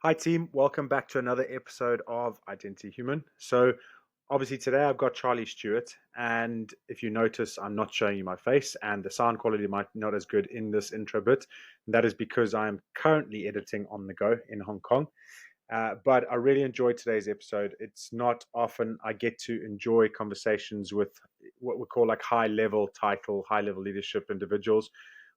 Hi, team. Welcome back to another episode of Identity Human. So, obviously, today I've got Charlie Stuart. And if you notice, I'm not showing you my face, and the sound quality might not as good in this intro bit. And that is because I'm currently editing on the go in Hong Kong. But I really enjoyed today's episode. It's not often I get to enjoy conversations with what we call like high level title, high level leadership individuals.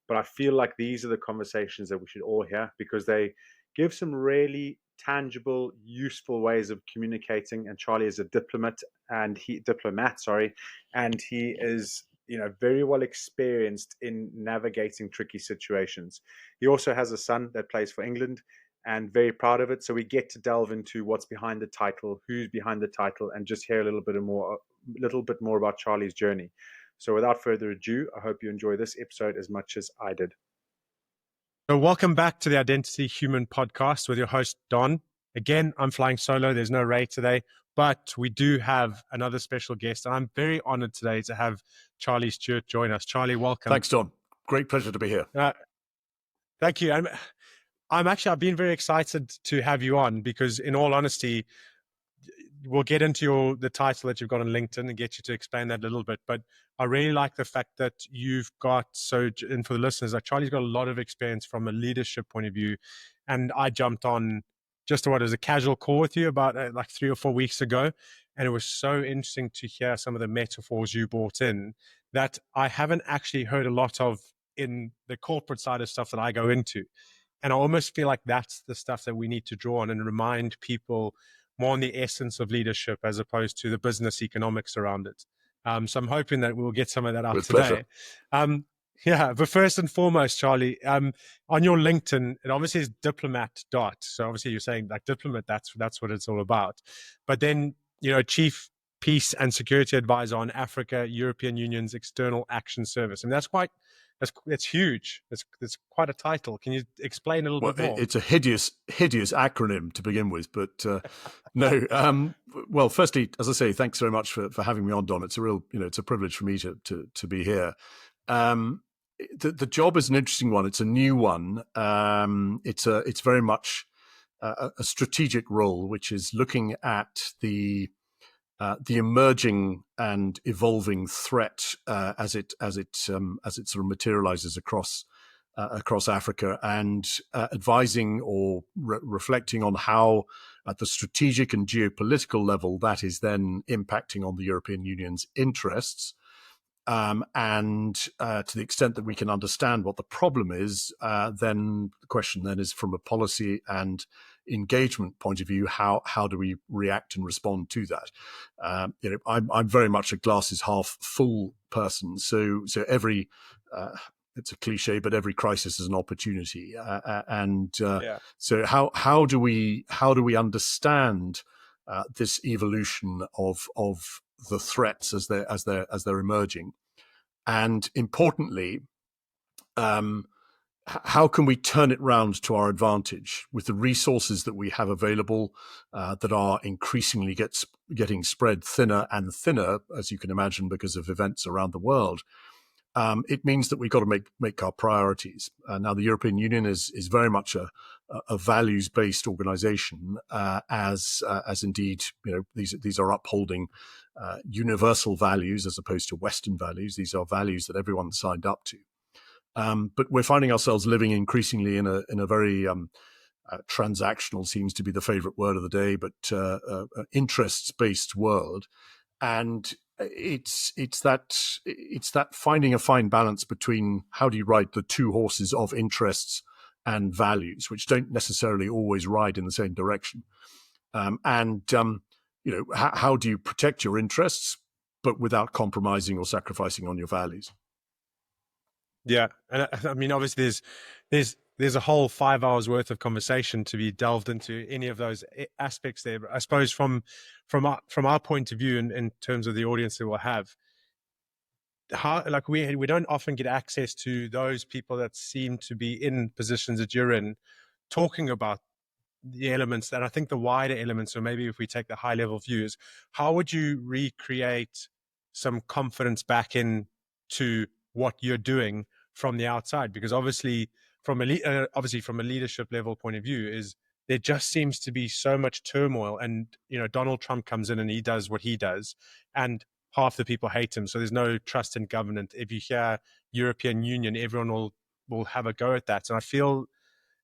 But I feel like these are the conversations that we should all hear because they give some really tangible, useful ways of communicating. And Charlie is a diplomat, sorry, and he is very well experienced in navigating tricky situations. He also has a son that plays for England and very proud of it. So we get to delve into what's behind the title, who's behind the title, and just hear a little bit more about Charlie's journey. So without further ado, I hope you enjoy this episode as much as I did. So welcome back to the Identity Human podcast with your host, Don. Again, I'm flying solo. There's no Ray today, but we do have another special guest. I'm very honored today to have Charlie Stuart join us. Charlie, welcome. Thanks, Don. Great pleasure to be here. Thank you. I've been very excited to have you on because in all honesty, we'll get into the title that you've got on LinkedIn and get you to explain that a little bit. But I really like the fact that you've got, and for the listeners, like Charlie's got a lot of experience from a leadership point of view. And I jumped on just as a casual call with you about like 3 or 4 weeks ago. And it was so interesting to hear some of the metaphors you brought in that I haven't actually heard a lot of in the corporate side of stuff that I go into. And I almost feel like that's the stuff that we need to draw on and remind people more on the essence of leadership as opposed to the business economics around it. So I'm hoping that we'll get some of that out With today. But first and foremost, Charlie, on your LinkedIn, it obviously is diplomat dot. So obviously you're saying like diplomat, that's what it's all about. But then, Chief Peace and Security Advisor on Africa, European Union's External Action Service. I mean, that's huge. It's quite a title. Can you explain a little bit more? It's a hideous acronym to begin with, but no. Well, firstly, as I say, thanks very much for having me on, Don. It's it's a privilege for me to be here. The job is an interesting one. It's a new one. It's very much a strategic role, which is looking at the emerging and evolving threat as it sort of materializes across Africa, and advising or reflecting on how, at the strategic and geopolitical level, that is then impacting on the European Union's interests. And to the extent that we can understand what the problem is, then the question then is, from a policy and engagement point of view, how do we react and respond to that? I'm very much a glasses half full person. So every it's a cliche, but every crisis is an opportunity. So how do we understand this evolution of the threats as they're emerging, and importantly, how can we turn it round to our advantage with the resources that we have available, that are increasingly getting spread thinner and thinner, as you can imagine, because of events around the world. It means that we've got to make our priorities. Now, the European Union is very much a values-based organization, as indeed, these are upholding universal values as opposed to Western values. These are values that everyone signed up to. But we're finding ourselves living increasingly in a very transactional, seems to be the favorite word of the day, but interests-based world. And it's that finding a fine balance between how do you ride the two horses of interests and values, which don't necessarily always ride in the same direction. How do you protect your interests, but without compromising or sacrificing on your values? Yeah, and I mean, obviously, there's a whole 5 hours worth of conversation to be delved into any of those aspects there. But I suppose from our point of view, in terms of the audience that we'll have, how, like, we don't often get access to those people that seem to be in positions that you're in, talking about the elements. And I think the wider elements, or maybe if we take the high level views, how would you recreate some confidence back into what you're doing from the outside? Because obviously from a leadership level point of view, is there just seems to be so much turmoil. And, Donald Trump comes in and he does what he does, and half the people hate him. So there's no trust in government. If you hear European Union, everyone will have a go at that. And I feel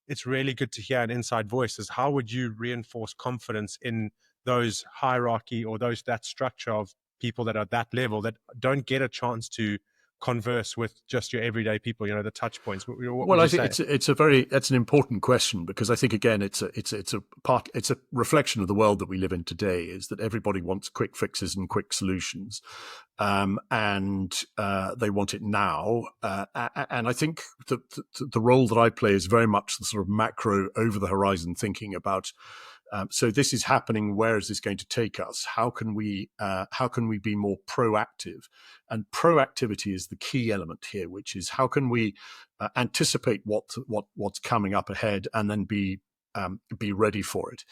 it's really good to hear an inside voice. Is how would you reinforce confidence in those hierarchy or that structure of people that are at that level that don't get a chance to converse with just your everyday people, the touch points? Well, I think it's an important question, because I think, again, it's a reflection of the world that we live in today, is that everybody wants quick fixes and quick solutions, and they want it now. And I think the role that I play is very much the sort of macro, over the horizon thinking about. So this is happening. Where is this going to take us? How can we be more proactive? And proactivity is the key element here, which is how can we anticipate what's coming up ahead and then be ready for it.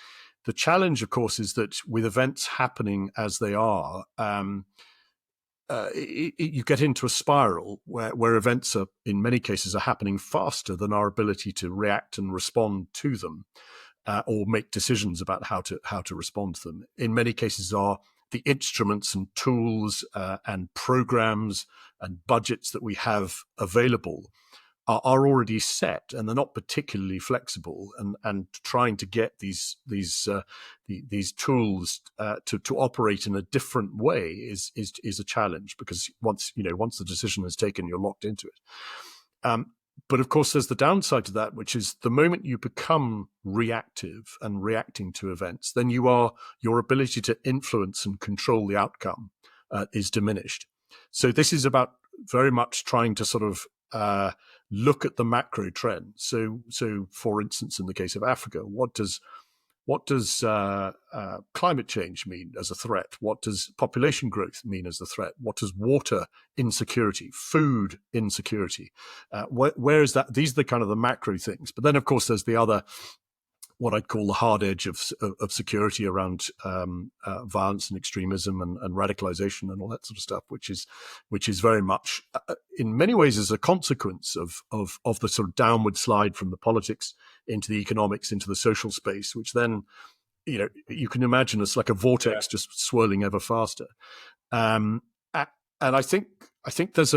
The challenge, of course, is that with events happening as they are, you get into a spiral where events are, in many cases, are happening faster than our ability to react and respond to them. Or make decisions about how to respond to them. In many cases, are the instruments and tools and programs and budgets that we have available are already set, and they're not particularly flexible. And trying to get these tools to operate in a different way is a challenge, because once the decision is taken, you're locked into it. But of course, there's the downside to that, which is the moment you become reactive and reacting to events, then your ability to influence and control the outcome is diminished. So this is about very much trying to sort of look at the macro trend. So for instance, in the case of Africa, what does climate change mean as a threat? What does population growth mean as a threat? What does water insecurity, food insecurity? Where is that? These are the kind of the macro things. But then, of course, there's the other, what I'd call the hard edge of security around violence and extremism and radicalization and all that sort of stuff, which is very much, in many ways, as a consequence of the sort of downward slide from the politics into the economics, into the social space, which then, you can imagine it's like a vortex just swirling ever faster. And I think there's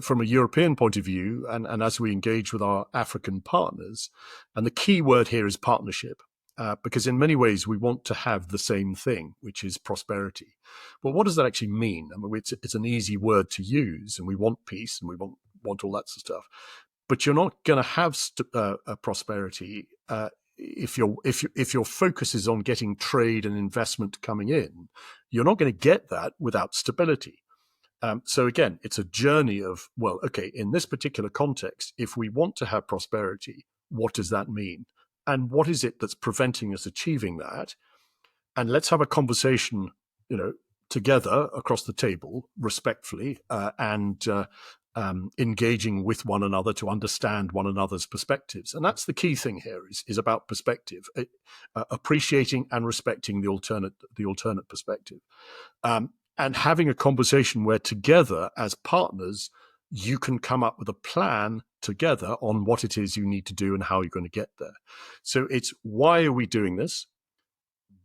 from a European point of view, and as we engage with our African partners, and the key word here is partnership, because in many ways we want to have the same thing, which is prosperity. But what does that actually mean? I mean, it's an easy word to use, and we want peace and we want all that sort of stuff. But you're not going to have prosperity if your focus is on getting trade and investment coming in. You're not going to get that without stability. So again, it's a journey of, well, okay, in this particular context, if we want to have prosperity, what does that mean? And what is it that's preventing us achieving that? And let's have a conversation, together across the table, respectfully, and engaging with one another to understand one another's perspectives. And that's the key thing here is about perspective, appreciating and respecting the alternate perspective. And having a conversation where together as partners, you can come up with a plan together on what it is you need to do and how you're going to get there. So it's, why are we doing this?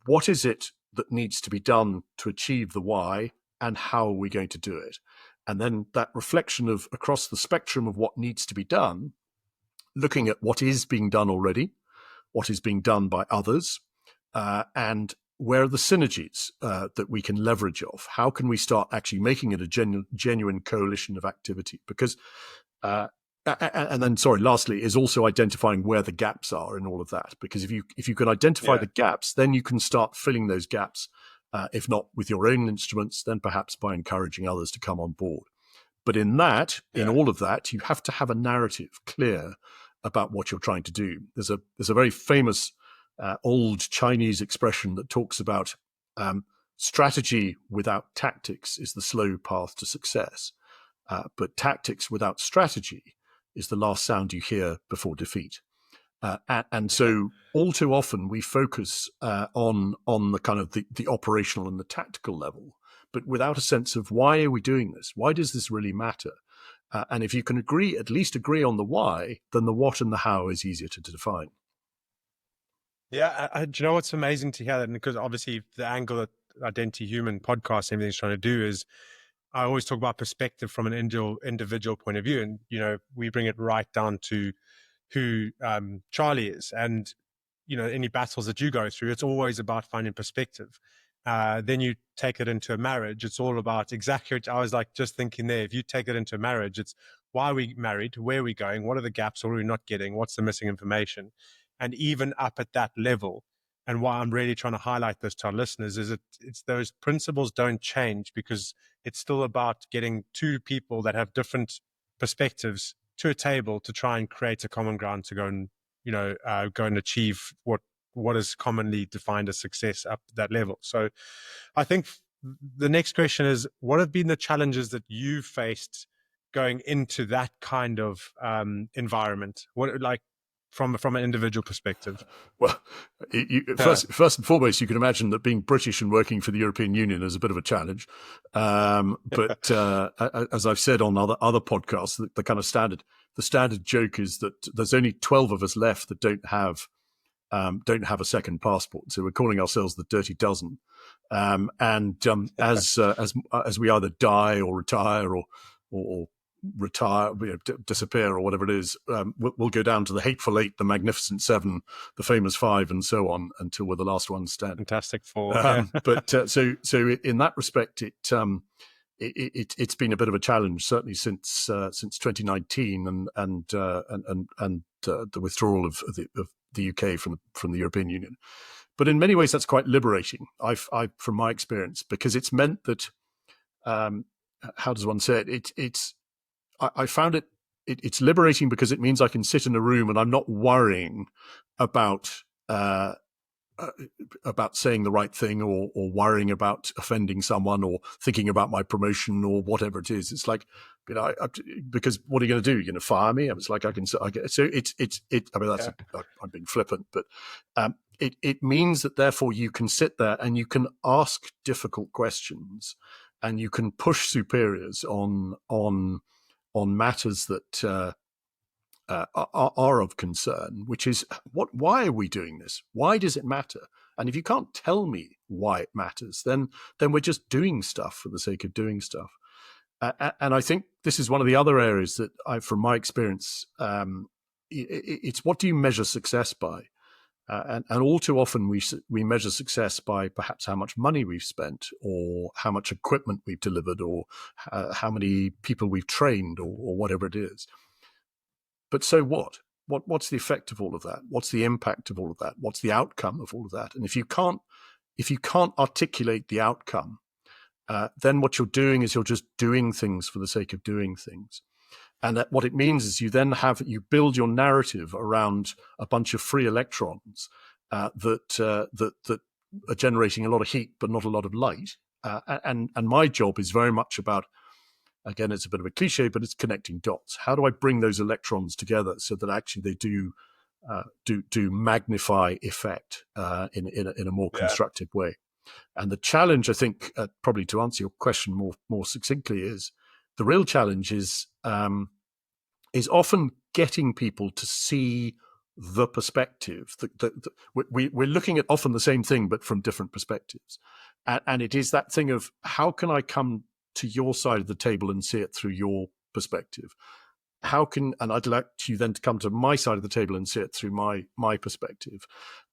What is it that needs to be done to achieve the why, and how are we going to do it? And then that reflection of across the spectrum of what needs to be done, looking at what is being done already, what is being done by others, and where are the synergies that we can leverage off? How can we start actually making it a genuine coalition of activity? Because, and then, lastly, is also identifying where the gaps are in all of that. Because if you can identify the gaps, then you can start filling those gaps, if not with your own instruments, then perhaps by encouraging others to come on board. But in all of that, you have to have a narrative clear about what you're trying to do. There's a very famous old Chinese expression that talks about strategy without tactics is the slow path to success, but tactics without strategy is the last sound you hear before defeat. And so all too often we focus on the kind of the operational and the tactical level, but without a sense of, why are we doing this? Why does this really matter? And if you can at least agree on the why, then the what and the how is easier to define. Yeah, do you know what's amazing to hear that? Because obviously the angle that Identity Human podcast, everything's trying to do is, I always talk about perspective from an individual point of view, and we bring it right down to who Charlie is, and any battles that you go through, it's always about finding perspective. Then you take it into a marriage, it's all about exactly what I was like just thinking there. If you take it into a marriage, it's why are we married, where are we going, what are the gaps, what are we not getting, what's the missing information. And even up at that level, and why I'm really trying to highlight this to our listeners, is it's those principles don't change, because it's still about getting two people that have different perspectives to a table to try and create a common ground to go and go and achieve what is commonly defined as success up that level. So I think the next question is, what have been the challenges that you faced going into that kind of environment? What, like, from an individual perspective? Well, first and foremost, you can imagine that being British and working for the European Union is a bit of a challenge. But as I've said on other podcasts, the kind of standard joke is that there's only 12 of us left that don't have a second passport. So we're calling ourselves the Dirty Dozen. As we either die or retire or retire, disappear, or whatever it is, we'll go down to the Hateful Eight, the Magnificent Seven, the Famous Five, and so on, until we're the last ones standing. Fantastic Four. But so in that respect, it's been a bit of a challenge, certainly since 2019 and the withdrawal of the UK from the European Union. But in many ways, that's quite liberating. From my experience, because it's meant that, how does one say it? I found it's liberating because it means I can sit in a room and I'm not worrying about saying the right thing or worrying about offending someone or thinking about my promotion or whatever it is. It's like, because what are you going to do? You're going to fire me? It's like I'm being flippant, but it means that therefore you can sit there and you can ask difficult questions and you can push superiors on matters that are of concern, which is why are we doing this? Why does it matter? And if you can't tell me why it matters, then we're just doing stuff for the sake of doing stuff. And I think this is one of the other areas that from my experience, it's what do you measure success by? And all too often we measure success by perhaps how much money we've spent, or how much equipment we've delivered, or how many people we've trained, or whatever it is. But so what? What's the effect of all of that? What's the impact of all of that? What's the outcome of all of that? And if you can't articulate the outcome, then what you're doing is you're just doing things for the sake of doing things. And that what it means is you build your narrative around a bunch of free electrons that are generating a lot of heat but not a lot of light. And my job is very much about, again, it's a bit of a cliche, but it's connecting dots. How do I bring those electrons together so that actually they do magnify effect in a more constructive way? And the challenge, I think, probably to answer your question more succinctly, is the real challenge is often getting people to see the perspective. We're looking at often the same thing, but from different perspectives. And it is that thing of, how can I come to your side of the table and see it through your perspective? And I'd like you then to come to my side of the table and see it through my perspective.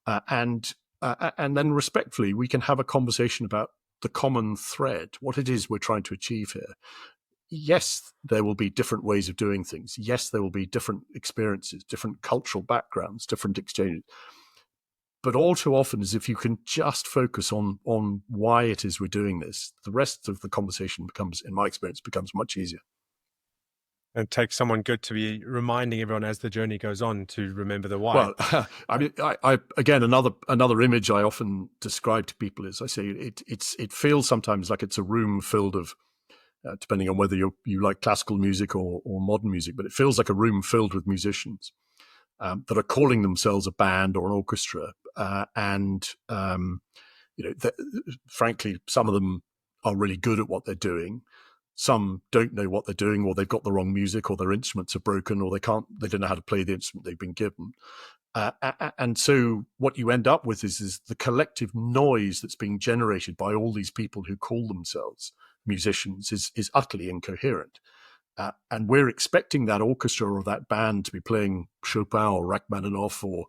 And then respectfully, we can have a conversation about the common thread, what it is we're trying to achieve here. Yes, there will be different ways of doing things. Yes, there will be different experiences, different cultural backgrounds, different exchanges. But all too often, is if you can just focus on why it is we're doing this, the rest of the conversation becomes, in my experience, much easier. And it takes someone good to be reminding everyone as the journey goes on to remember the why. Well, I mean, I again, another image I often describe to people is, I say it feels sometimes like it's a room filled of, depending on whether you like classical music or modern music, but it feels like a room filled with musicians that are calling themselves a band or an orchestra, frankly, some of them are really good at what they're doing. Some don't know what they're doing, or they've got the wrong music, or their instruments are broken, or they don't know how to play the instrument they've been given. And so what you end up with is the collective noise that's being generated by all these people who call themselves musicians is utterly incoherent. And we're expecting that orchestra or that band to be playing Chopin or Rachmaninoff or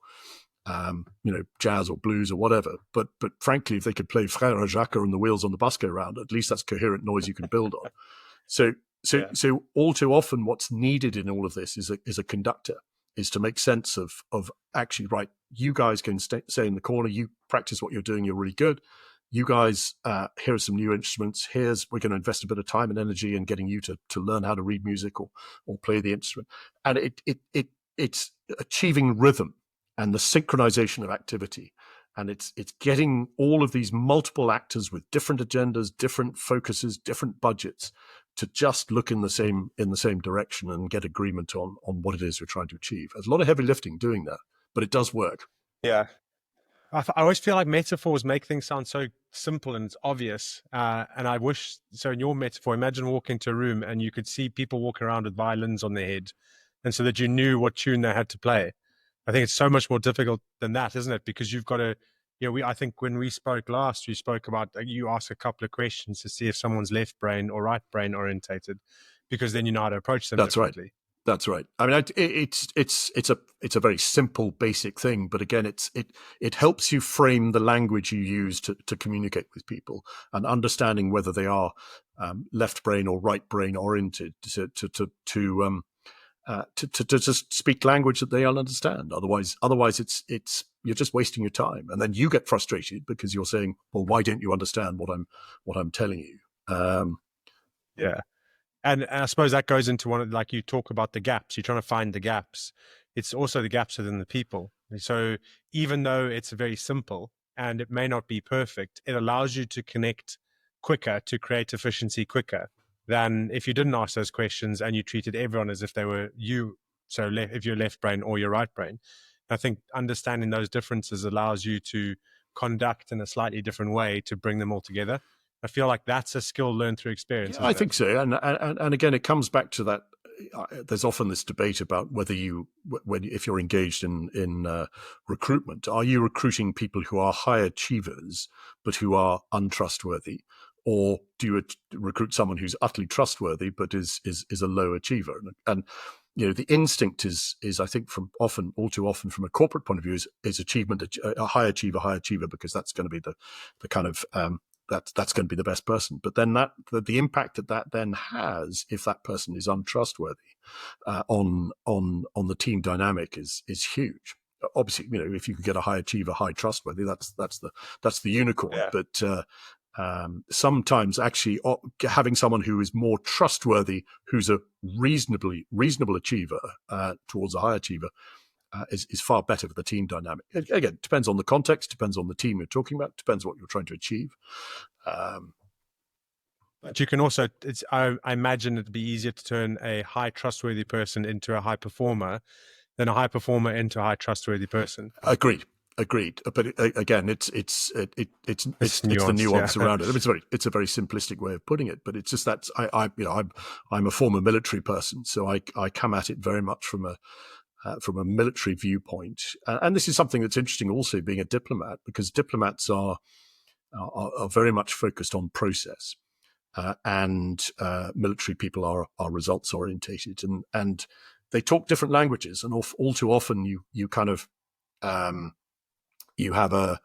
jazz or blues or whatever. But frankly, if they could play Frère Jacques and the Wheels on the Bus Go Round, at least that's coherent noise you can build on. So all too often, what's needed in all of this is a conductor, is to make sense of actually, right, you guys can stay in the corner, you practice what you're doing, you're really good. You guys, here are some new instruments. We're going to invest a bit of time and energy in getting you to learn how to read music or play the instrument. And it's achieving rhythm and the synchronization of activity. And it's getting all of these multiple actors with different agendas, different focuses, different budgets to just look in the same direction and get agreement on what it is we're trying to achieve. There's a lot of heavy lifting doing that, but it does work. Yeah. I always feel like metaphors make things sound so simple and it's obvious. And I wish, so in your metaphor, imagine walking into a room and you could see people walking around with violins on their head, and so that you knew what tune they had to play. I think it's so much more difficult than that, isn't it? Because you've got to, I think when we spoke last, we spoke about, you ask a couple of questions to see if someone's left brain or right brain orientated, because then you know how to approach them differently. Right. That's right. I mean, it's a very simple, basic thing, but again, it helps you frame the language you use to communicate with people, and understanding whether they are left brain or right brain oriented to just speak language that they understand. Otherwise, it's you're just wasting your time, and then you get frustrated because you're saying, "Well, why don't you understand what I'm telling you?" Yeah. And I suppose that goes into one of, like, you talk about the gaps. You're trying to find the gaps. It's also the gaps within the people. So even though it's very simple and it may not be perfect, it allows you to connect quicker, to create efficiency quicker than if you didn't ask those questions and you treated everyone as if they were you. So if you're left brain or your right brain, I think understanding those differences allows you to conduct in a slightly different way to bring them all together. I feel like that's a skill learned through experience. Yeah, I think so. And again, it comes back to that. There's often this debate about whether if you're engaged in recruitment, are you recruiting people who are high achievers but who are untrustworthy, or do you recruit someone who's utterly trustworthy but is a low achiever? And the instinct is I think all too often from a corporate point of view is achievement, a high achiever, because that's going to be the kind of that's going to be the best person. But then the impact that then has, if that person is untrustworthy, on the team dynamic is huge. Obviously, if you can get a high achiever, high trustworthy, that's the unicorn. Yeah. But sometimes actually having someone who is more trustworthy, who's a reasonable achiever towards a high achiever, is far better for the team dynamic. Again, depends on the context, depends on the team you're talking about, depends what you're trying to achieve. But you can also, I imagine it'd be easier to turn a high trustworthy person into a high performer than a high performer into a high trustworthy person. Agreed. But again, it's the nuance around it. I mean, it's a very simplistic way of putting it, but it's just that I'm a former military person, so I come at it very much from a military viewpoint. And this is something that's interesting also being a diplomat, because diplomats are very much focused on process, and military people are results orientated, and they talk different languages, and all too often you kind of you have a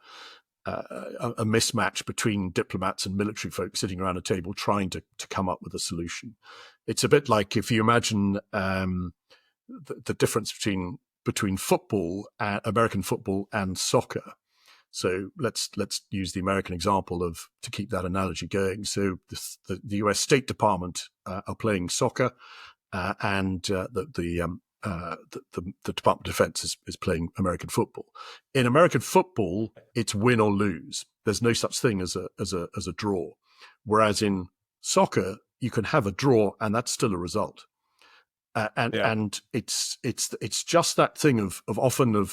mismatch between diplomats and military folks sitting around a table trying to come up with a solution. It's a bit like if you imagine the difference between football, American football, and soccer. So let's use the American example to keep that analogy going. So the U.S. State Department are playing soccer, and the Department of Defense is playing American football. In American football, it's win or lose. There's no such thing as a draw. Whereas in soccer, you can have a draw and that's still a result. And it's just that thing of often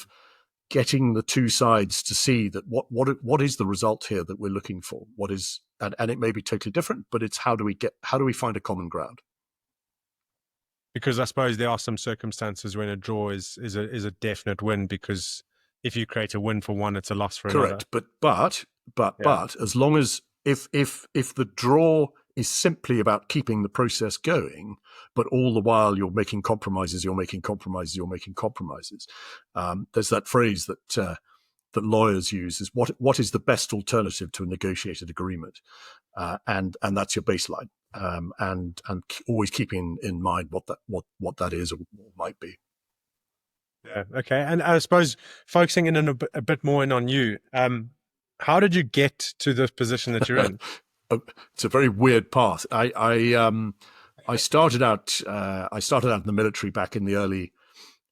getting the two sides to see that what is the result here that we're looking for? What is, and it may be totally different, but it's how do we find a common ground? Because I suppose there are some circumstances when a draw is a definite win, because if you create a win for one, it's a loss for another. Correct. But as long as if the draw is simply about keeping the process going, but all the while you're making compromises. There's that phrase that lawyers use is what is the best alternative to a negotiated agreement, and that's your baseline, and always keeping in mind what that is or might be. Yeah. Okay. And I suppose focusing in a bit more in on you, how did you get to the position that you're in? It's a very weird path. I started out in the military back in the early,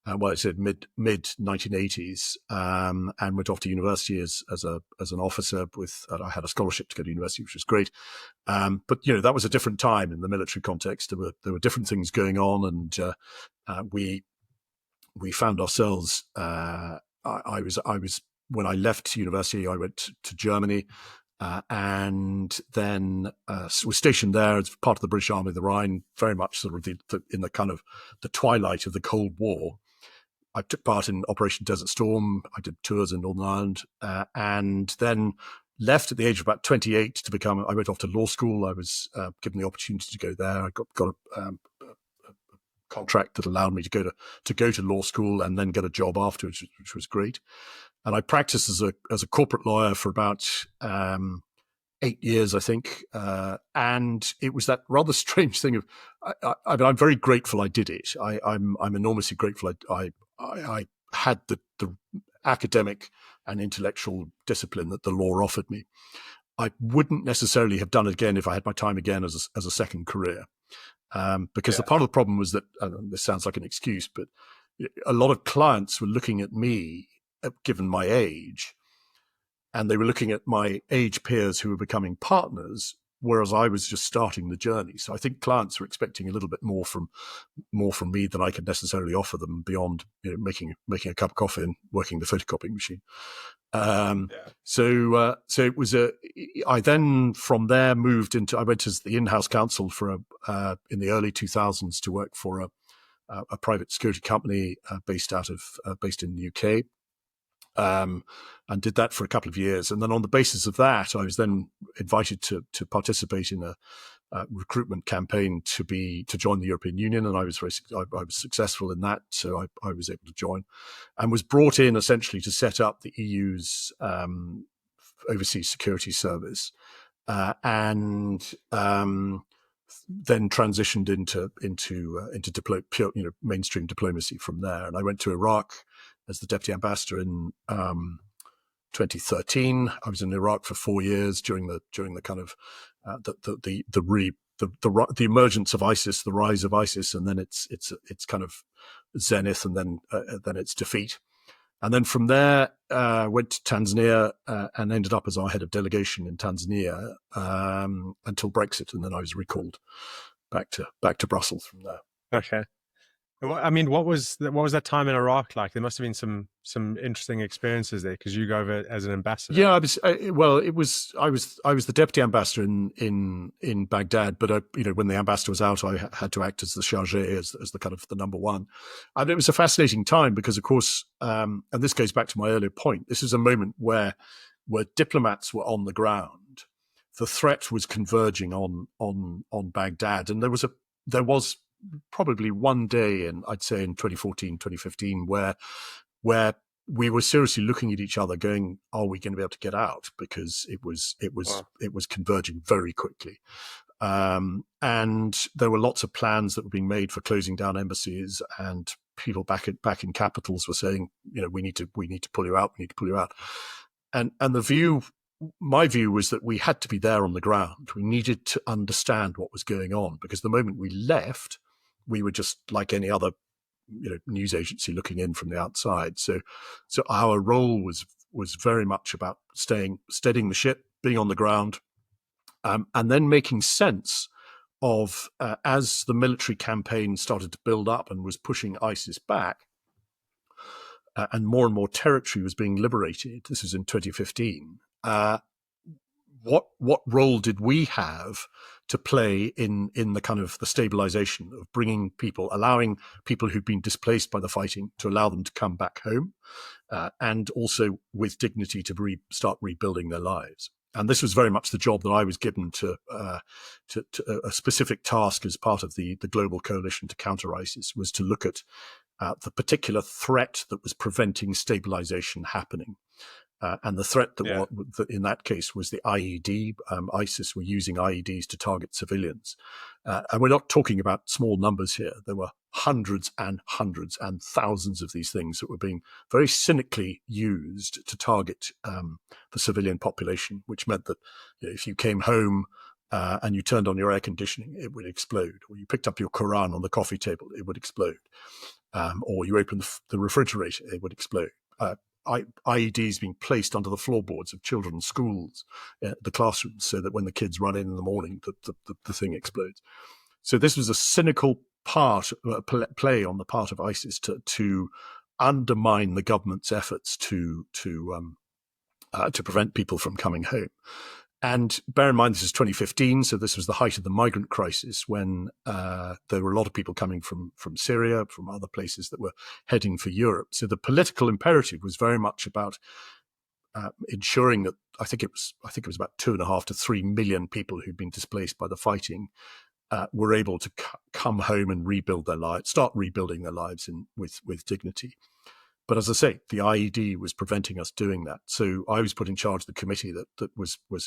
mid 1980s, and went off to university as an officer. I had a scholarship to go to university, which was great. But that was a different time in the military context. There were different things going on, and we found ourselves. I was when I left university, I went to Germany. And then was stationed there as part of the British Army of the Rhine, very much sort of in the kind of the twilight of the Cold War. I took part in Operation Desert Storm. I did tours in Northern Ireland, and then left at the age of about 28 I went off to law school. I was given the opportunity to go there. I got a contract that allowed me to go to law school and then get a job afterwards, which was great. And I practiced as a corporate lawyer for about 8 years, I think. And it was that rather strange thing of, I'm very grateful I did it. I'm enormously grateful I had the academic and intellectual discipline that the law offered me. I wouldn't necessarily have done it again if I had my time again as a second career. Because the part of the problem was that, this sounds like an excuse, but a lot of clients were looking at me, given my age, and they were looking at my age peers who were becoming partners, whereas I was just starting the journey. So I think clients were expecting a little bit more from me than I could necessarily offer them beyond making a cup of coffee and working the photocopying machine. So it was I then from there I went as the in-house counsel for in the early 2000s to work for a private security company based in the UK. And did that for a couple of years. And then on the basis of that, I was then invited to participate in a recruitment campaign to join the European Union. And I was successful in that. So I was able to join and was brought in essentially to set up the EU's overseas security service, and then transitioned into pure, mainstream diplomacy from there. And I went to Iraq as the deputy ambassador in 2013. I was in Iraq for 4 years during the kind of the emergence of ISIS, the rise of ISIS, and then its kind of zenith, and then its defeat. And then from there, went to Tanzania and ended up as our head of delegation in Tanzania until Brexit, and then I was recalled back to Brussels from there. Okay. I mean, what was that time in Iraq like? There must have been some interesting experiences there, because you go over as an ambassador. Yeah, I was the deputy ambassador in Baghdad, but when the ambassador was out, I had to act as the chargé, as the kind of the number one. And it was a fascinating time because, of course, and this goes back to my earlier point. This is a moment where diplomats were on the ground. The threat was converging on Baghdad, and there was probably one day I'd say in 2014, 2015, where we were seriously looking at each other going, are we going to be able to get out? Because it was converging very quickly. And there were lots of plans that were being made for closing down embassies, and people back in capitals were saying, we need to pull you out. We need to pull you out. And my view was that we had to be there on the ground. We needed to understand what was going on, because the moment we left, we were just like any other, news agency looking in from the outside. So our role was very much about steadying the ship, being on the ground, and then making sense of as the military campaign started to build up and was pushing ISIS back, and more territory was being liberated. This was in 2015. what role did we have to play in the kind of the stabilization of bringing people, allowing people who've been displaced by the fighting to allow them to come back home, and also with dignity to start rebuilding their lives. And this was very much the job that I was given to a specific task as part of the global coalition to counter ISIS, was to look at the particular threat that was preventing stabilization happening. And the threat that in that case was the IED. ISIS were using IEDs to target civilians. And we're not talking about small numbers here. There were hundreds and thousands of these things that were being very cynically used to target the civilian population, which meant that if you came home and you turned on your air conditioning, it would explode. Or you picked up your Quran on the coffee table, it would explode. Or you opened the refrigerator, it would explode. IEDs being placed under the floorboards of children's schools, the classrooms, so that when the kids run in the morning, the thing explodes. So this was a cynical play on the part of ISIS to undermine the government's efforts to prevent people from coming home. And bear in mind, this is 2015, so this was the height of the migrant crisis, when there were a lot of people coming from Syria, from other places that were heading for Europe. So the political imperative was very much about ensuring that I think it was about 2.5 to 3 million people who'd been displaced by the fighting were able to come home and start rebuilding their lives with dignity. But as I say, the IED was preventing us doing that. So I was put in charge of the committee that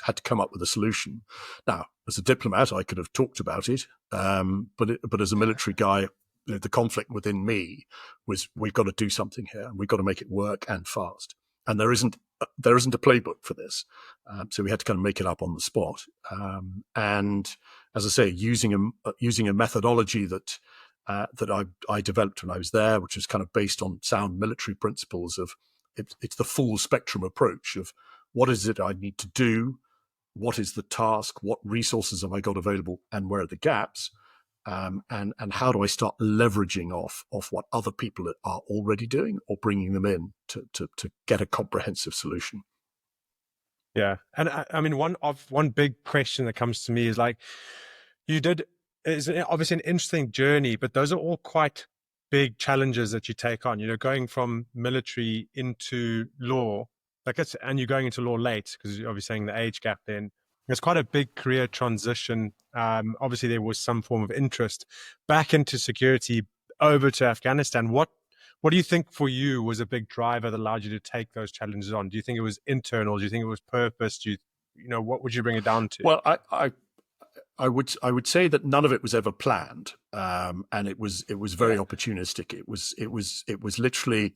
had to come up with a solution. Now, as a diplomat, I could have talked about it, but as a military guy, the conflict within me was, we've got to do something here, and we've got to make it work and fast. And there isn't a playbook for this, so we had to kind of make it up on the spot. And as I say, using a methodology that I developed when I was there, which was kind of based on sound military principles of it's the full spectrum approach of what is it I need to do, what is the task, what resources have I got available, and where are the gaps, and how do I start leveraging off what other people are already doing, or bringing them in to get a comprehensive solution. Yeah, and I mean, one big question that comes to me is like, it's obviously an interesting journey, but those are all quite big challenges that you take on, going from military into law, and you're going into law late, because you're obviously saying the age gap then. It's quite a big career transition. Obviously there was some form of interest back into security over to Afghanistan. What do you think for you was a big driver that allowed you to take those challenges on? Do you think it was internal? Do you think it was purpose? What would you bring it down to? Well, I would say that none of it was ever planned, and it was very opportunistic. It was literally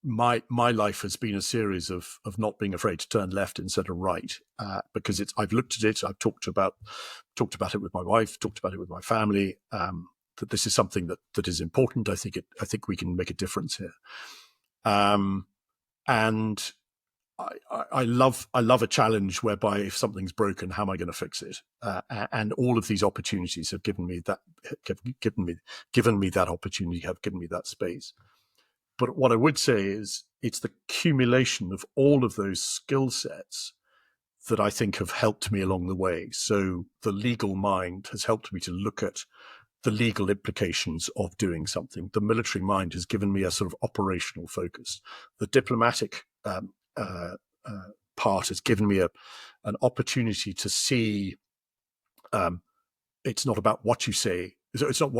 my life has been a series of not being afraid to turn left instead of right, because I've looked at it, I've talked about it with my wife, talked about it with my family, that this is something that is important. I think we can make a difference here, and I love a challenge whereby if something's broken, how am I going to fix it? And all of these opportunities have given me that opportunity, have given me that space. But what I would say is it's the accumulation of all of those skill sets that I think have helped me along the way. So the legal mind has helped me to look at the legal implications of doing something. The military mind has given me a sort of operational focus. The diplomatic part has given me an opportunity to see. It's not about what you say. It's not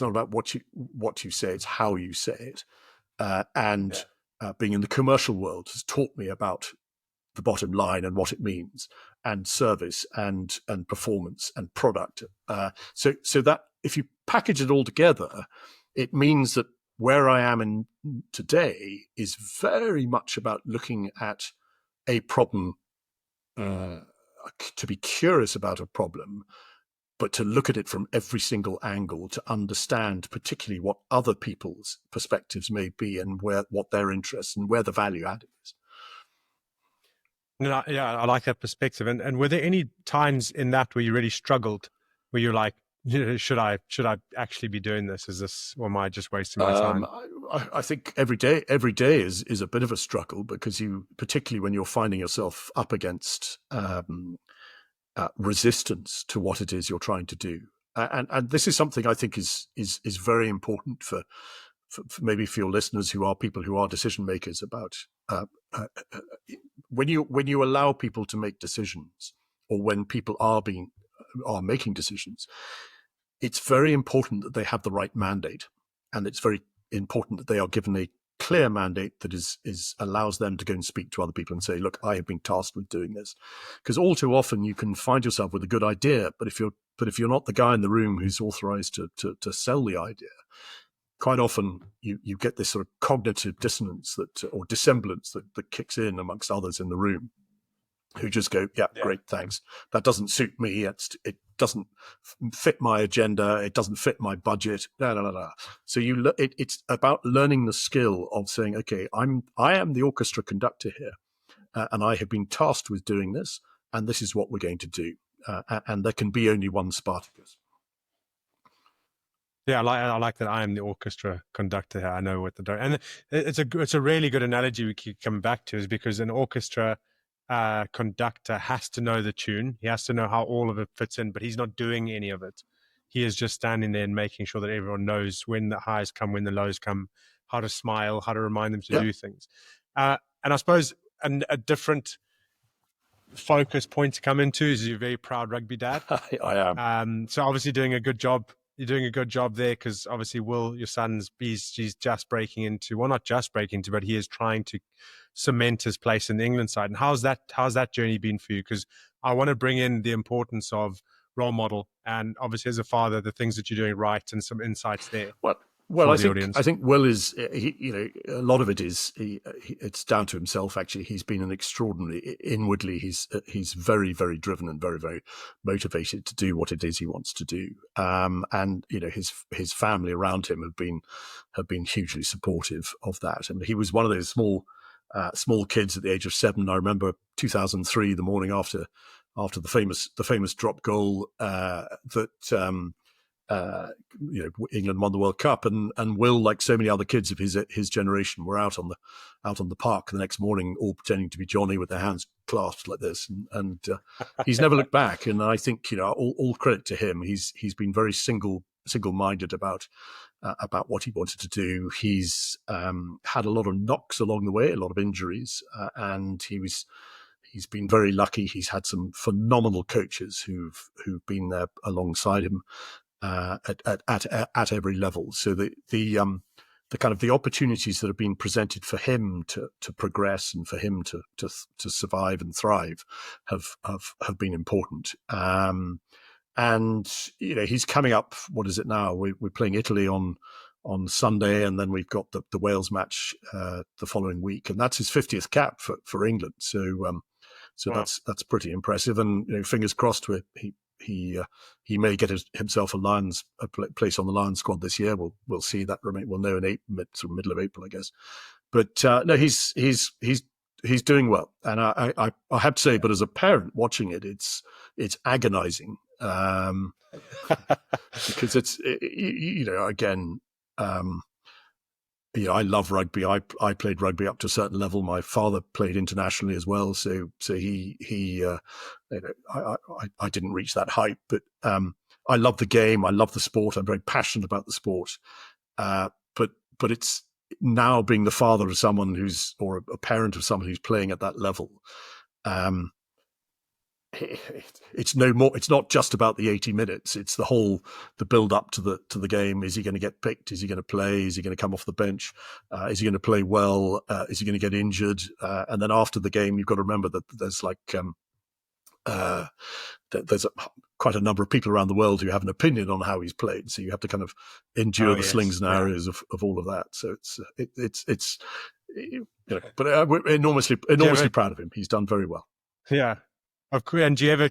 about what you say. It's how you say it. Being in the commercial world has taught me about the bottom line and what it means, and service and performance and product. So that if you package it all together, it means that where I am in today is very much about looking at a problem, to be curious about a problem, but to look at it from every single angle, to understand particularly what other people's perspectives may be, and what their interests and where the value added is. I like that perspective. And were there any times in that where you really struggled, where you're like, should I actually be doing this? Is this, or am I just wasting my time? I think every day is a bit of a struggle, because particularly when you're finding yourself up against resistance to what it is you're trying to do, and this is something I think is very important for maybe for your listeners who are people who are decision makers, about when you allow people to make decisions, or when people are making decisions, it's very important that they have the right mandate, and it's very important that they are given a clear mandate that allows them to go and speak to other people and say, look, I have been tasked with doing this. Because all too often you can find yourself with a good idea, but if you're not the guy in the room who's authorized to sell the idea, quite often you get this sort of cognitive dissonance or dissemblance that kicks in amongst others in the room, who just go, yeah, great, thanks. That doesn't suit me. It doesn't fit my agenda. It doesn't fit my budget. No. So it's about learning the skill of saying, okay, I am the orchestra conductor here, and I have been tasked with doing this, and this is what we're going to do. And there can be only one Spartacus. Yeah, I like that. I am the orchestra conductor here. I know what and it's a really good analogy we keep coming back to, is because an orchestra conductor has to know the tune. He has to know how all of it fits in, but he's not doing any of it. He is just standing there and making sure that everyone knows when the highs come, when the lows come, how to smile, how to remind them to do things. And I suppose a different focus point to come into is you're a very proud rugby dad. I am. So obviously doing a good job. You're doing a good job there, because obviously Will, your son's, he's just breaking into, well, not just breaking into, but he is trying to cement his place in the England side. And how's that journey been for you? Because I want to bring in the importance of role model, and obviously as a father, the things that you're doing right, and some insights there. Well, I think Will is, a lot of it is, it's down to himself. Actually, he's been an extraordinary, inwardly, he's very, very driven and very, very motivated to do what it is he wants to do. And his family around him have been hugely supportive of that. And he was one of those small kids at the age of 7. I remember 2003, the morning after the famous drop goal that. England won the World Cup, and Will, like so many other kids of his generation, were out on the park the next morning, all pretending to be Johnny with their hands clasped like this, and he's never looked back. And I think all credit to him. He's been very single-minded about what he wanted to do. He's had a lot of knocks along the way, a lot of injuries, and he's been very lucky. He's had some phenomenal coaches who've been there alongside him. At every level, so the kind of the opportunities that have been presented for him to progress and for him to survive and thrive have been important. And he's coming up. What is it now? We're playing Italy on Sunday, and then we've got the Wales match the following week, and that's his 50th cap for England. So wow. That's pretty impressive, and fingers crossed he may get himself a place on the Lions squad this year. We'll see that. We'll know in middle of April, I guess. But no, he's doing well, and I have to say, but as a parent watching it, it's agonizing because it's again. I love rugby. I played rugby up to a certain level. My father played internationally as well, so he I didn't reach that height, but I love the game. I love the sport. I'm very passionate about the sport. But it's now being the father of someone or a parent of someone who's playing at that level. It's no more. It's not just about the 80 minutes. It's the build up to the game. Is he going to get picked? Is he going to play? Is he going to come off the bench? Is he going to play well? Is he going to get injured? And then after the game, you've got to remember that there's there's quite a number of people around the world who have an opinion on how he's played. So you have to kind of endure the slings and arrows of all of that. So it's but we're enormously proud of him. He's done very well. Yeah. Of course. And do you ever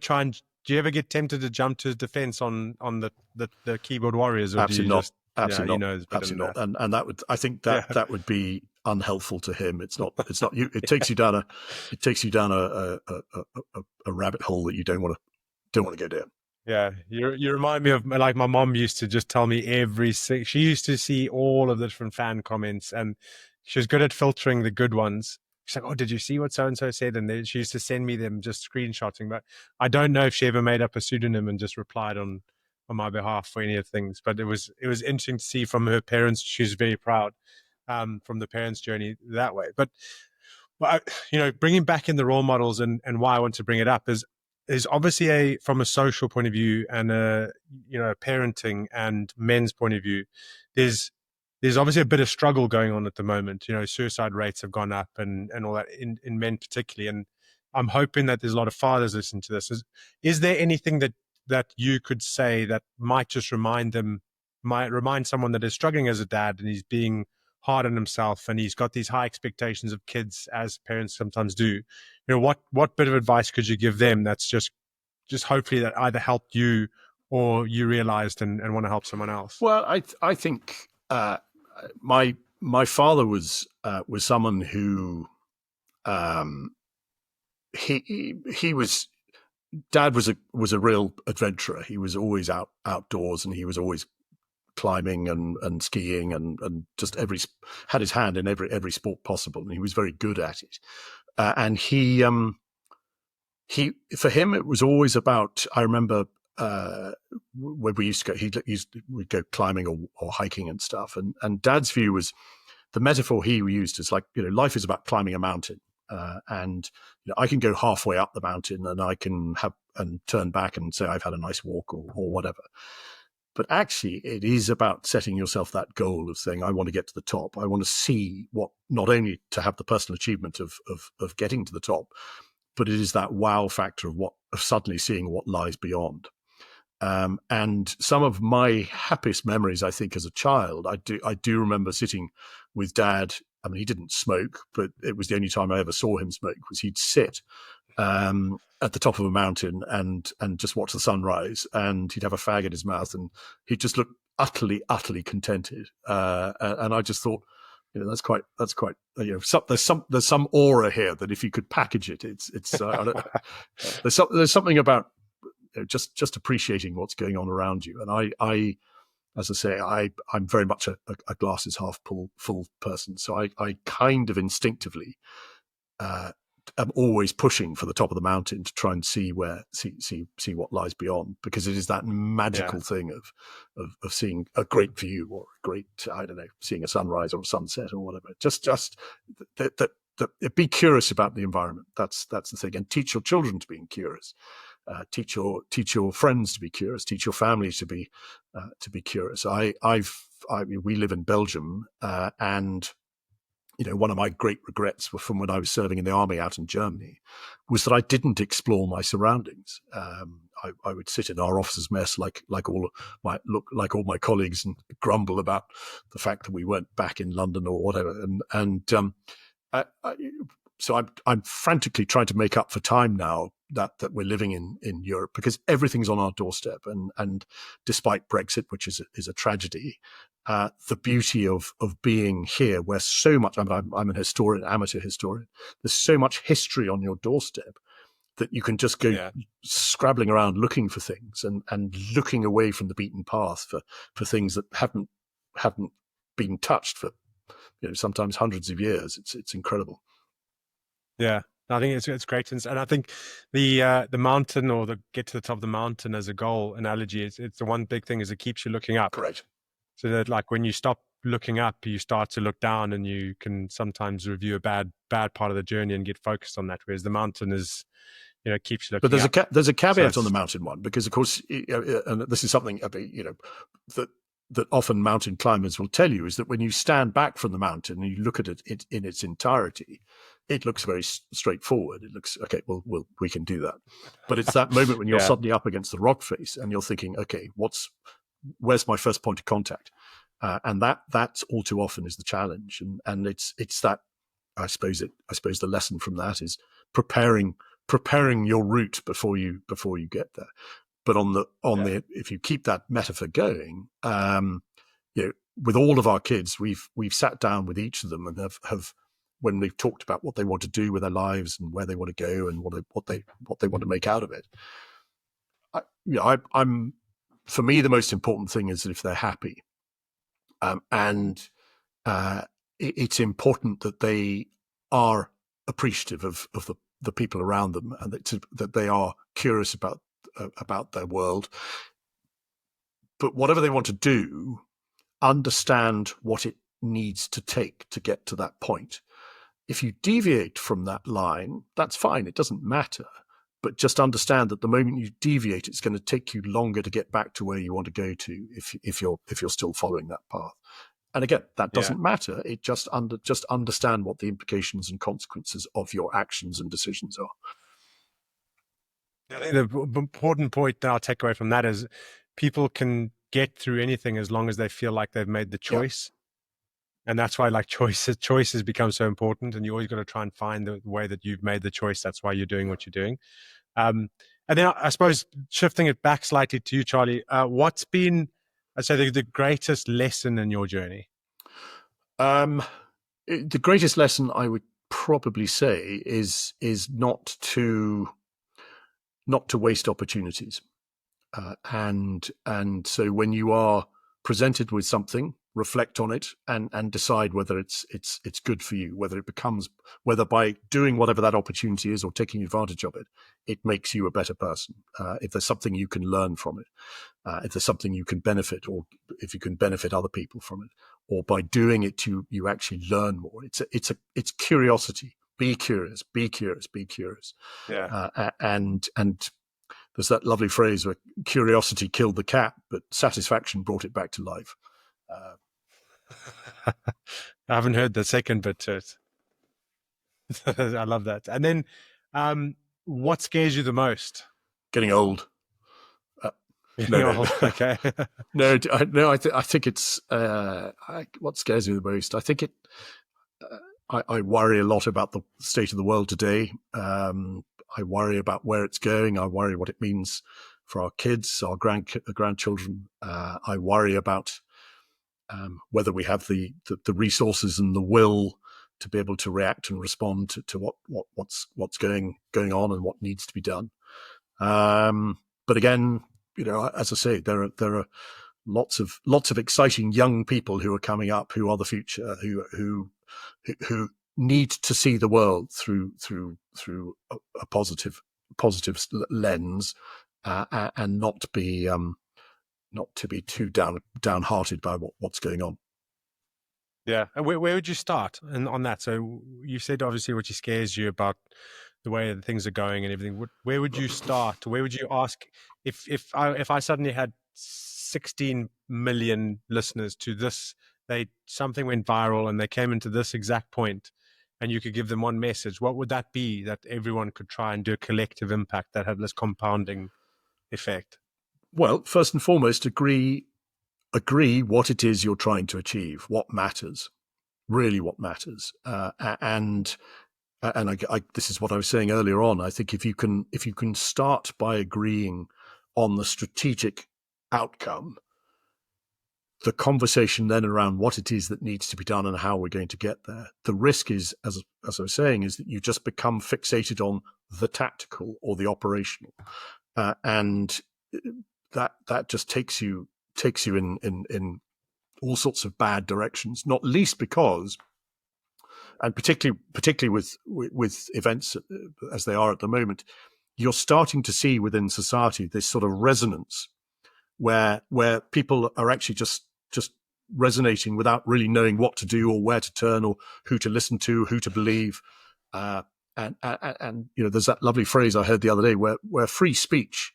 get tempted to jump to defense on the keyboard warriors? Or Absolutely do you not. Just, Absolutely not. Absolutely not. And that would, I think that would be unhelpful to him. It's not you. It takes you down a rabbit hole that you don't want to go down. Yeah, you remind me of, like, my mom used to just tell me she used to see all of the different fan comments, and she was good at filtering the good ones. She's like, "Oh, did you see what so and so said?" And then she used to send me them just screenshotting. But I don't know if she ever made up a pseudonym and just replied on my behalf for any of things. But it was interesting to see from her parents. She's very proud from the parents' journey that way. But bringing back in the role models, and why I want to bring it up is obviously from a social point of view, and parenting and men's point of view, there's obviously a bit of struggle going on at the moment. Suicide rates have gone up and all that in men particularly. And I'm hoping that there's a lot of fathers listening to this. Is there anything that you could say that might just remind someone that is struggling as a dad, and he's being hard on himself, and he's got these high expectations of kids, as parents sometimes do? What bit of advice could you give them that's just hopefully that either helped you or you realized and want to help someone else? Well, I think my father was someone who he was. Dad was a real adventurer. He was always outdoors, and he was always climbing and skiing and just had his hand in every sport possible, and he was very good at it. And he for him it was always about. I remember when we used to go, we'd go climbing or hiking and stuff. And Dad's view was, the metaphor he used is like, life is about climbing a mountain. And I can go halfway up the mountain, and I can turn back and say I've had a nice walk or whatever. But actually, it is about setting yourself that goal of saying, I want to get to the top. I want to see not only to have the personal achievement of getting to the top, but it is that wow factor of suddenly seeing what lies beyond. And some of my happiest memories, I think, as a child, I do remember sitting with Dad. I mean, he didn't smoke, but it was the only time I ever saw him smoke. Was he'd sit at the top of a mountain and just watch the sunrise, and he'd have a fag in his mouth, and he'd just look utterly contented. And I just thought, that's quite. There's some aura here that if you could package it, it's there's something about just appreciating what's going on around you. And I as I say, I'm very much a glasses half full person. So I kind of instinctively am always pushing for the top of the mountain to try and see what lies beyond, because it is that magical thing of seeing a great view, or a great, I don't know, seeing a sunrise or a sunset or whatever. Just that be curious about the environment. That's the thing, and teach your children to be curious. Teach your friends to be curious. Teach your family to be curious. We live in Belgium, and one of my great regrets from when I was serving in the army out in Germany was that I didn't explore my surroundings. I would sit in our officers' mess like all my colleagues and grumble about the fact that we weren't back in London or whatever. So I'm frantically trying to make up for time now that we're living in Europe, because everything's on our doorstep. And despite Brexit, which is a tragedy, the beauty of being here, where so much, I'm an historian, amateur historian, there's so much history on your doorstep that you can just go scrabbling around looking for things and looking away from the beaten path for things that haven't been touched for sometimes hundreds of years. It's incredible. Yeah, I think it's great, and I think the mountain, or the get to the top of the mountain as a goal analogy, it's the one big thing is it keeps you looking up. Correct. So that, like, when you stop looking up, you start to look down, and you can sometimes review a bad part of the journey and get focused on that. Whereas the mountain is, keeps you looking. But there's a caveat on the mountain one, because of course, and this is something that often mountain climbers will tell you, is that when you stand back from the mountain and you look at it in its entirety, it looks very straightforward. It looks, okay, well, we can do that. But it's that moment when you're suddenly up against the rock face and you're thinking, okay, where's my first point of contact? And that's all too often is the challenge. And it's that, I suppose the lesson from that is preparing your route before you get there. But if you keep that metaphor going, with all of our kids, we've sat down with each of them and have when they've talked about what they want to do with their lives and where they want to go and what they want to make out of it. I'm for me, the most important thing is that if they're happy, and it's important that they are appreciative of the people around them, and that they are curious about their world. But whatever they want to do, understand what it needs to take to get to that point. If you deviate from that line, that's fine. It doesn't matter. But just understand that the moment you deviate, it's going to take you longer to get back to where you want to go to if you're still following that path. And again, that doesn't matter. It just understand what the implications and consequences of your actions and decisions are. I think the important point that I'll take away from that is people can get through anything as long as they feel like they've made the choice. And that's why choices become so important. And you always got to try and find the way that you've made the choice. That's why you're doing what you're doing. And then I suppose shifting it back slightly to you, Charlie, what's been, I'd say, the greatest lesson in your journey? The greatest lesson I would probably say is not to waste opportunities. And so when you are presented with something, reflect on it and decide whether it's good for you, whether by doing whatever that opportunity is or taking advantage of it, it makes you a better person. If there's something you can learn from it, if there's something you can benefit, or if you can benefit other people from it, or by doing it, you actually learn more. It's curiosity. Be curious. Be curious. Be curious. Yeah. And there's that lovely phrase where curiosity killed the cat, but satisfaction brought it back to life. I haven't heard the second bit to it. I love that. And then, what scares you the most? Getting old. No. Okay. No. I think it's what scares me the most. I think I worry a lot about the state of the world today. I worry about where it's going. I worry what it means for our kids, our grandchildren. I worry about whether we have the resources and the will to be able to react and respond to what's going on and what needs to be done. But again, as I say, there are lots of exciting young people who are coming up, who are the future, who need to see the world through a positive lens, and not to be too downhearted by what's going on. Yeah. And where would you start on that? So you said obviously what scares you about the way that things are going and everything. Where would you start? Where would you ask if I suddenly had 16 million listeners to this, something went viral and they came into this exact point, and you could give them one message, what would that be that everyone could try and do a collective impact that had this compounding effect? Well, first and foremost, agree what it is you're trying to achieve, what matters, really what matters. And this is what I was saying earlier on. I think if you can start by agreeing on the strategic outcome, the conversation then around what it is that needs to be done and how we're going to get there. The risk is, as I was saying, is that you just become fixated on the tactical or the operational, and that just takes you in all sorts of bad directions. Not least because, and particularly with events as they are at the moment, you're starting to see within society this sort of resonance where people are actually just resonating without really knowing what to do or where to turn or who to listen to, who to believe. And there's that lovely phrase I heard the other day where free speech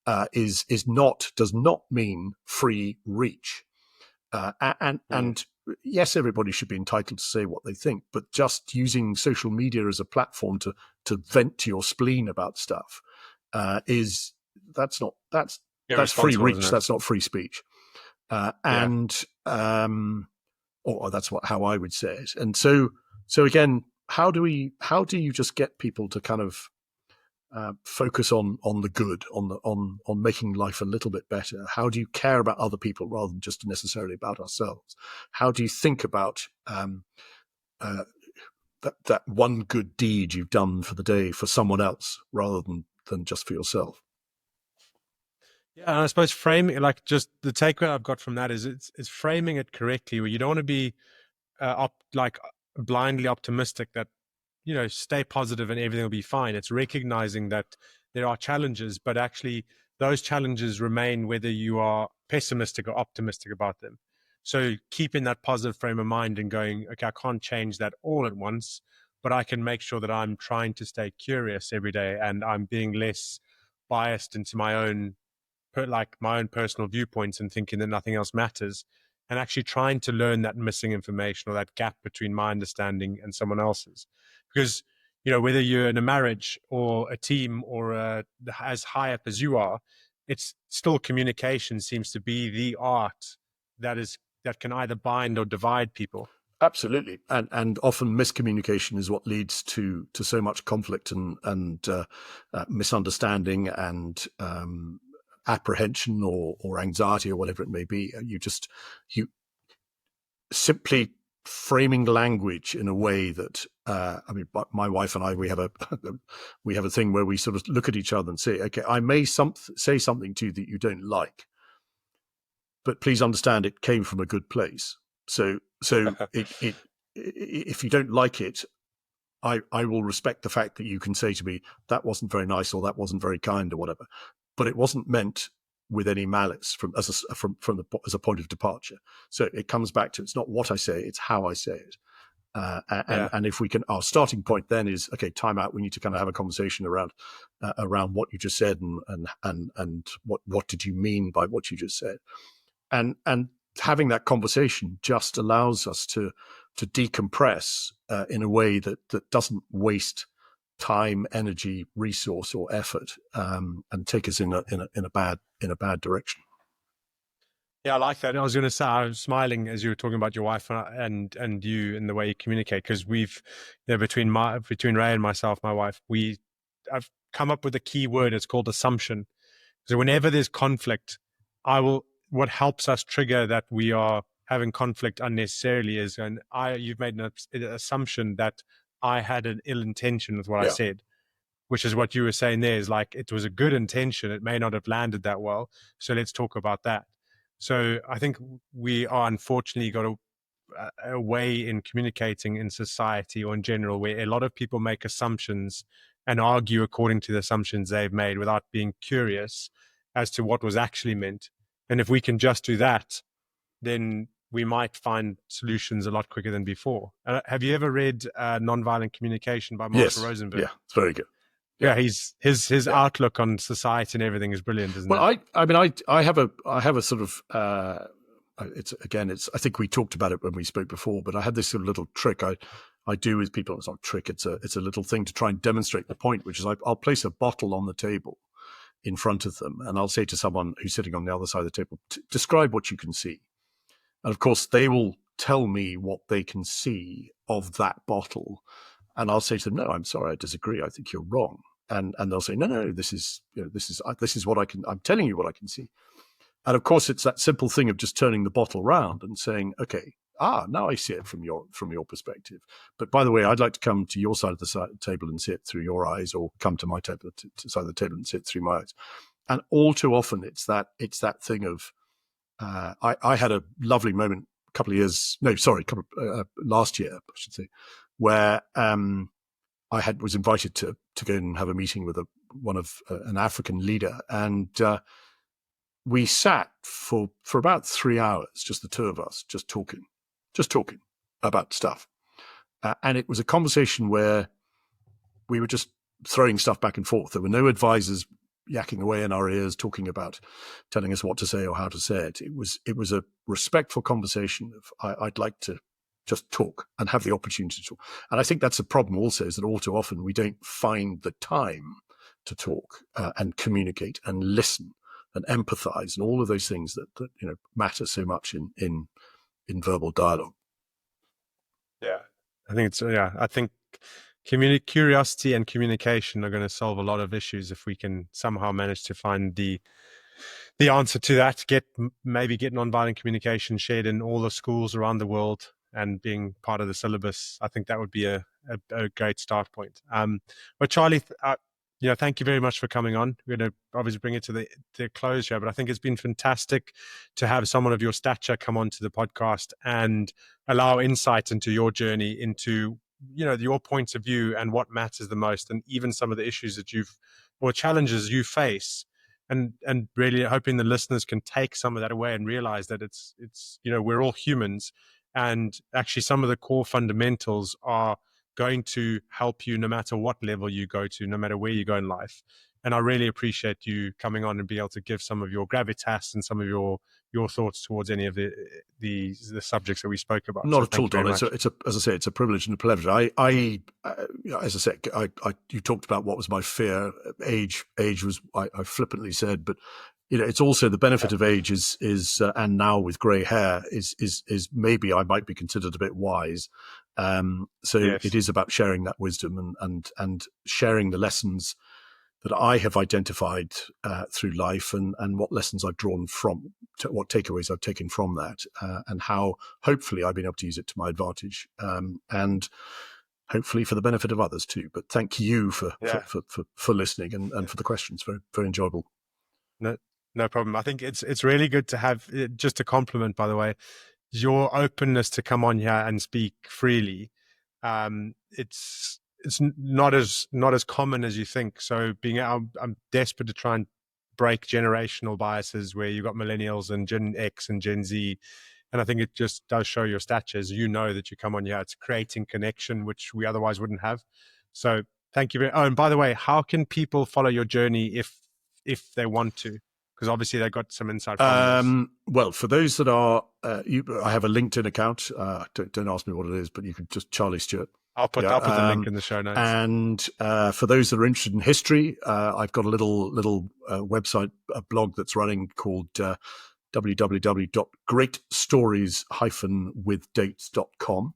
does not mean free reach. And yes, everybody should be entitled to say what they think, but just using social media as a platform to vent your spleen about stuff that's free reach. That's not free speech. Or that's how I would say it. And so again, how do you just get people to kind of focus on the good, on making life a little bit better? How do you care about other people rather than just necessarily about ourselves? How do you think about that one good deed you've done for the day for someone else rather than just for yourself? Yeah, and I suppose framing, like just the takeaway I've got from that is it's framing it correctly, where you don't want to be blindly optimistic that stay positive and everything will be fine. It's recognizing that there are challenges, but actually those challenges remain whether you are pessimistic or optimistic about them. So keeping that positive frame of mind and going, okay, I can't change that all at once, but I can make sure that I'm trying to stay curious every day and I'm being less biased into my own personal viewpoints and thinking that nothing else matters, and actually trying to learn that missing information or that gap between my understanding and someone else's. Because whether you're in a marriage or a team or as high up as you are, it's still communication seems to be the art that can either bind or divide people. Absolutely, and often miscommunication is what leads to so much conflict and misunderstanding and apprehension or anxiety or whatever it may be. You simply framing language in a way that my wife and I, we have a thing where we sort of look at each other and say, okay, I may say something to you that you don't like, but please understand it came from a good place. So if you don't like it, I will respect the fact that you can say to me, that wasn't very nice or that wasn't very kind or whatever, but it wasn't meant with any malice as a point of departure. So it comes back to, it's not what I say, it's how I say it. And if we can, our starting point then is, okay, time out. We need to kind of have a conversation around what you just said and what did you mean by what you just said, and having that conversation just allows us to decompress in a way that doesn't waste time, energy, resource, or effort, and take us in a bad direction. Yeah, I like that. I was going to say, I was smiling as you were talking about your wife and you and the way you communicate, because we've, between Ray and myself, my wife, I've come up with a key word. It's called assumption. So whenever there's conflict, what helps us trigger that we are having conflict unnecessarily is, you've made an assumption that I had an ill intention with what I said, which is what you were saying there, is like, it was a good intention. It may not have landed that well. So let's talk about that. So I think we are unfortunately got a way in communicating in society or in general where a lot of people make assumptions and argue according to the assumptions they've made without being curious as to what was actually meant. And if we can just do that, then we might find solutions a lot quicker than before. Have you ever read Nonviolent Communication by Marshall Rosenberg? Yeah, it's very good. Yeah, his outlook on society and everything is brilliant, isn't it? Well, I have a sort of I think we talked about it when we spoke before, but I had this sort of little trick I do with people. It's not a trick; it's a little thing to try and demonstrate the point, which is I'll place a bottle on the table in front of them, and I'll say to someone who's sitting on the other side of the table, describe what you can see. And of course, they will tell me what they can see of that bottle, and I'll say to them, "No, I'm sorry, I disagree. I think you're wrong." And they'll say, "No, this is what I can. I'm telling you what I can see." And of course, it's that simple thing of just turning the bottle round and saying, "Okay, now I see it from your perspective. But by the way, I'd like to come to your side of the table and see it through your eyes, or come to my side of the table and see it through my eyes." And all too often, it's that thing of I had a lovely moment last year, I should say, where I was invited to go and have a meeting with an African leader, and we sat for about 3 hours, just the two of us, just talking about stuff, and it was a conversation where we were just throwing stuff back and forth. There were no advisors yakking away in our ears, telling us what to say or how to say it. It was a respectful conversation of I'd like to just talk and have the opportunity to talk. And I think that's a problem also, is that all too often we don't find the time to talk and communicate and listen and empathize and all of those things that matter so much in verbal dialogue. Yeah, I think curiosity and communication are going to solve a lot of issues if we can somehow manage to find the answer to that. Maybe get nonviolent communication shared in all the schools around the world and being part of the syllabus. I think that would be a great start point. But Charlie, thank you very much for coming on. We're going to obviously bring it to the close here, but I think it's been fantastic to have someone of your stature come onto the podcast and allow insight into your journey, into, your points of view and what matters the most, and even some of the issues that or challenges you face, and really hoping the listeners can take some of that away and realize that it's we're all humans, and actually some of the core fundamentals are going to help you no matter what level you go to, no matter where you go in life. And I really appreciate you coming on and be able to give some of your gravitas and some of your thoughts towards any of the subjects that we spoke about. Not at all, Don. As I say, it's a privilege and a pleasure. As I said, you talked about what was my fear. Age was, I flippantly said, but it's also the benefit of age is and now with grey hair is maybe I might be considered a bit wise. Yes. It is about sharing that wisdom and sharing the lessons that I have identified through life, and what lessons I've drawn from, what takeaways I've taken from that, and how hopefully I've been able to use it to my advantage, and hopefully for the benefit of others too. But thank you for listening and for the questions. Very, very enjoyable. No problem. I think it's really good to have, just a compliment, by the way, your openness to come on here and speak freely. It's not as common as you think. So I'm desperate to try and break generational biases where you've got millennials and Gen X and Gen Z. And I think it just does show your stature, as that you come on here. It's creating connection, which we otherwise wouldn't have. So thank you. And by the way, how can people follow your journey if they want to? Because obviously they've got some insight from this. Well, for those that are, I have a LinkedIn account. Don't ask me what it is, but you can just Charlie Stuart. I'll put the link in the show notes. And for those that are interested in history, I've got a little website, a blog that's running called www.greatstories-withdates.com.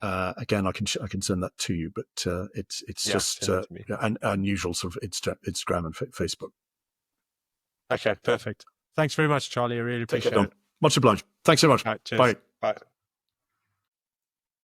Again, I can send that to you, but it's just an unusual sort of Instagram and Facebook. Okay, perfect. Thanks very much, Charlie. I really appreciate it. Much obliged. Thanks so much. Right, cheers. Bye. Bye.